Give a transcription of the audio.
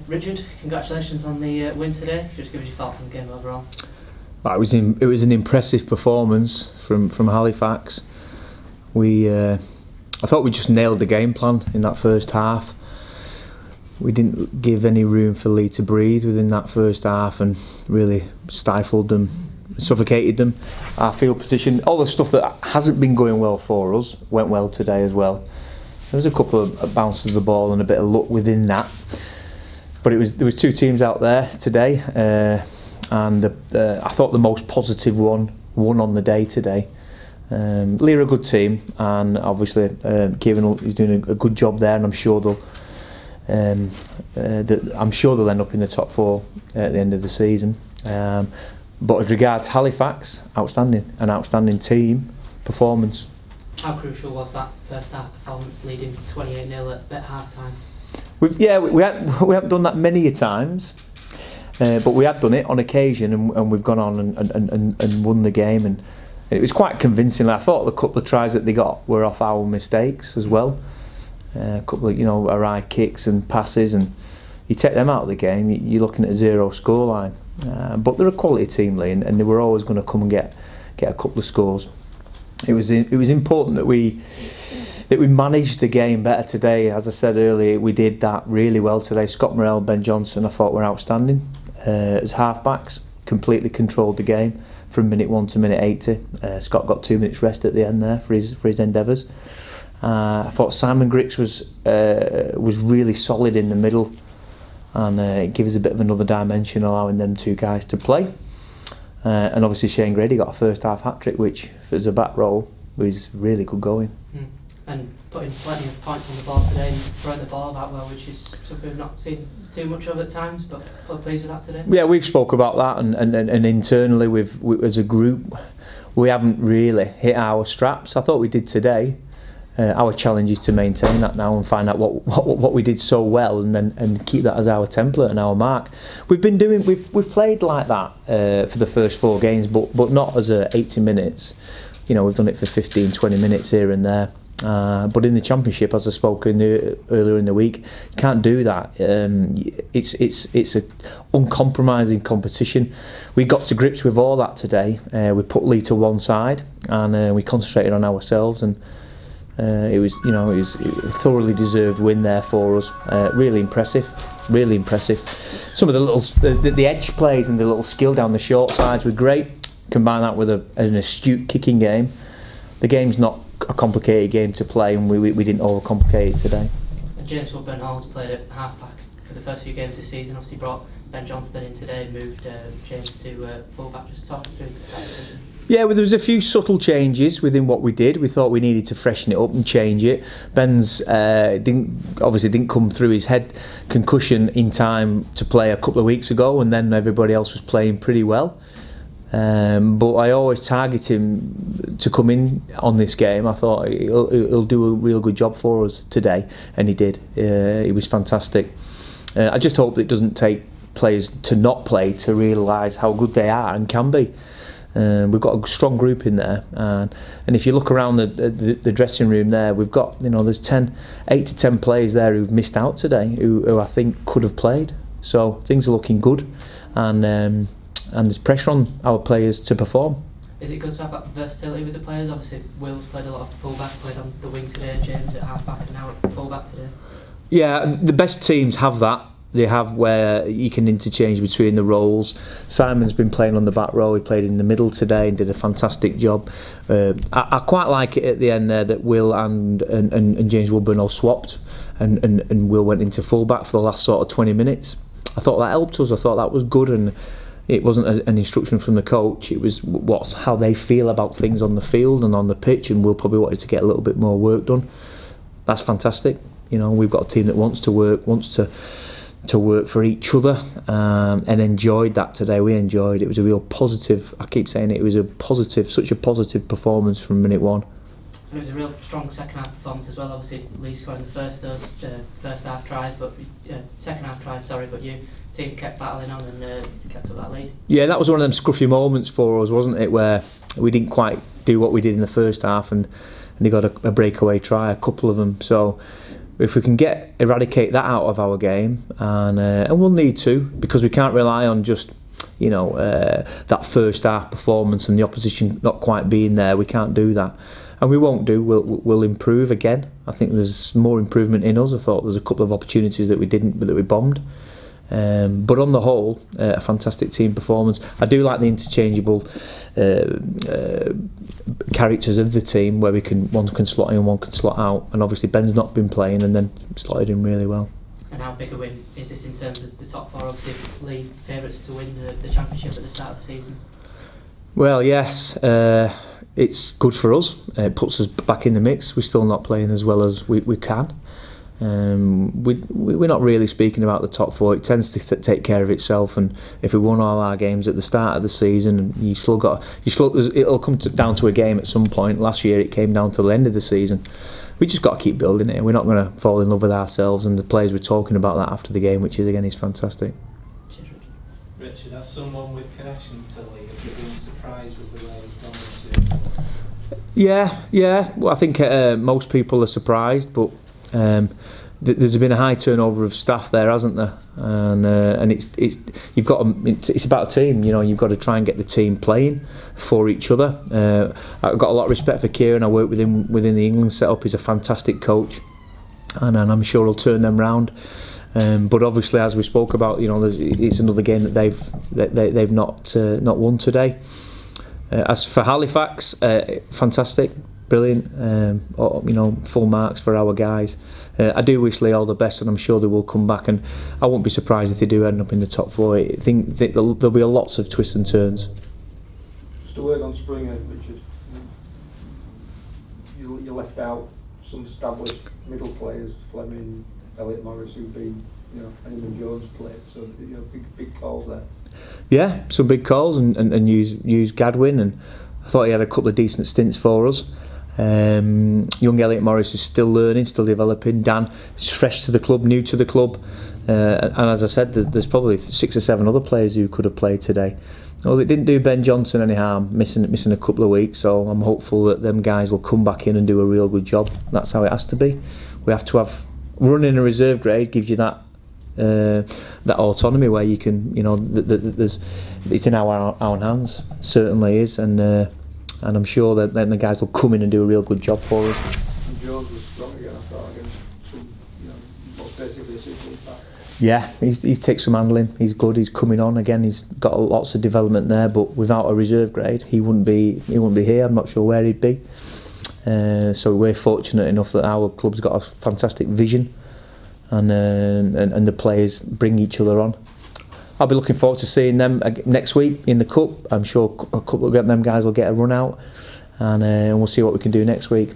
Richard, congratulations on the win today. Just give us your thoughts on the game overall. It was an impressive performance from Halifax. I thought we just nailed the game plan in that first half. We didn't give any room for Leigh to breathe within that first half and really stifled them, suffocated them. Our field position, all the stuff that hasn't been going well for us, went well today as well. There was a couple of bounces of the ball and a bit of luck within that. But there was two teams out there today, and I thought the most positive one won on the day today. Leigh are a good team, and obviously Kieran is doing a good job there, and I'm sure they'll end up in the top four at the end of the season. But as regards Halifax, an outstanding team performance. How crucial was that first half performance, leading 28-0 at half time? We haven't done that many a times, but we have done it on occasion, and we've gone on and won the game, and it was quite convincing. I thought the couple of tries that they got were off our mistakes as well. A couple of awry kicks and passes, and you take them out of the game, you're looking at a 0 scoreline. But they're a quality team, Leigh, and they were always going to come and get a couple of scores. It was important that we managed the game better today. As I said earlier, we did that really well today. Scott Morrell and Ben Johnson, I thought, were outstanding as half-backs. Completely controlled the game from minute 1 to minute 80. Scott got 2 minutes rest at the end there for his endeavours. I thought Simon Grix was really solid in the middle, and it gave us a bit of another dimension, allowing them two guys to play. And obviously Shane Grady got a first half hat-trick, which as a back row was really good going. And putting plenty of points on the board today and throwing the ball about well, which is something we've not seen too much of at times, but pleased with that today. Yeah, we've spoke about that, and internally we as a group, we haven't really hit our straps. I thought we did today. Our challenge is to maintain that now and find out what we did so well, and keep that as our template and our mark. We've played like that for the first 4 games, but not as 80 minutes. We've done it for 15-20 minutes here and there. But in the Championship, as I spoke earlier in the week, you can't do that. It's an uncompromising competition. We got to grips with all that today. We put Leigh to one side, and we concentrated on ourselves, and it was a thoroughly deserved win there for us. Really impressive. Some of the edge plays and the little skill down the short sides were great. Combine that with an astute kicking game. The game's not a complicated game to play, and we didn't overcomplicate it today. And James Woodburn-Hall's played at half-back for the first few games this season. Obviously brought Ben Johnston in today, moved James to full-back. Just talk us through that decision. Yeah, well, there was a few subtle changes within what we did. We thought we needed to freshen it up and change it. Ben's didn't come through his head concussion in time to play a couple of weeks ago, and then everybody else was playing pretty well. But I always target him to come in on this game. I thought he'll do a real good job for us today, and he did. He was fantastic. I just hope that it doesn't take players to not play to realise how good they are and can be. We've got a strong group in there, and if you look around the dressing room there, we've got there's 8 to 10 players there who've missed out today, who I think could have played. So things are looking good, and there's pressure on our players to perform. Is it good to have that versatility with the players? Obviously, Will's played a lot of full-back, played on the wing today, James at half-back, and now at full-back today. Yeah, the best teams have that. They have where you can interchange between the roles. Simon's been playing on the back row. He played in the middle today and did a fantastic job. I quite like it at the end there that Will and James Woodburn all swapped, and Will went into full-back for the last sort of 20 minutes. I thought that helped us. I thought that was good, and it wasn't an instruction from the coach. It was how they feel about things on the field and on the pitch, and Will probably wanted to get a little bit more work done. That's fantastic. We've got a team that wants to work for each other, and enjoyed that today. We enjoyed it. It was a real positive. I keep saying it was such a positive performance from minute 1. And it was a real strong second half performance as well. Obviously, Leigh scoring the first of those first half tries, but second half tries. But your team kept battling on and kept up that lead. Yeah, that was one of them scruffy moments for us, wasn't it? Where we didn't quite do what we did in the first half, and they got a breakaway try, a couple of them. So if we can eradicate that out of our game, and we'll need to, because we can't rely on just that first half performance and the opposition not quite being there. We can't do that, and we won't do. We'll improve again. I think there's more improvement in us. I thought there's a couple of opportunities that we didn't, but that we bombed. But on the whole, a fantastic team performance. I do like the interchangeable characters of the team, where one can slot in and one can slot out. And obviously Ben's not been playing and then slotted in really well. And how big a win is this in terms of the top four? Obviously, Leigh favourites to win the championship at the start of the season. Well, yes, it's good for us. It puts us back in the mix. We're still not playing as well as we can. We're not really speaking about the top four. It tends to take care of itself, and if we won all our games at the start of the season, it'll come down to a game at some point. Last year it came down to the end of the season. We just got to keep building it. We're not going to fall in love with ourselves, and the players were talking about that after the game, which is fantastic. Richard, as someone with connections to Leigh, have you been surprised with the way he's gone this year? Yeah. Well, I think most people are surprised, but there's been a high turnover of staff there, hasn't there? And it's about a team. You've got to try and get the team playing for each other. I've got a lot of respect for Kieran. I work with him within the England setup. He's a fantastic coach, and I'm sure he'll turn them round. But obviously, as we spoke about, it's another game that they've not won today. As for Halifax, fantastic. Brilliant, full marks for our guys. I do wish Leigh all the best, and I'm sure they will come back, and I won't be surprised if they do end up in the top four. I think there'll be lots of twists and turns. Just a word on Springer, Richard. You left out some established middle players, Fleming, Elliot Morris, who've been, Eamon Jones played, so big calls there. Yeah, some big calls, and use Gadwin, and I thought he had a couple of decent stints for us. Young Elliot Morris is still learning, still developing. Dan is fresh to the club, new to the club, and as I said, there's probably 6 or 7 other players who could have played today. Well, it didn't do Ben Johnson any harm, missing a couple of weeks, so I'm hopeful that them guys will come back in and do a real good job. That's how it has to be. We have to have running a reserve grade gives you that autonomy where you can, it's in our hands, certainly is, and I'm sure that then the guys will come in and do a real good job for us. And Jones was strong again, I thought, against some, basically a 6-week back. Yeah, he's takes some handling. He's good. He's coming on again. He's got lots of development there, but without a reserve grade, he wouldn't be here. I'm not sure where he'd be. So we're fortunate enough that our club's got a fantastic vision, and the players bring each other on. I'll be looking forward to seeing them next week in the Cup. I'm sure a couple of them guys will get a run out, and we'll see what we can do next week.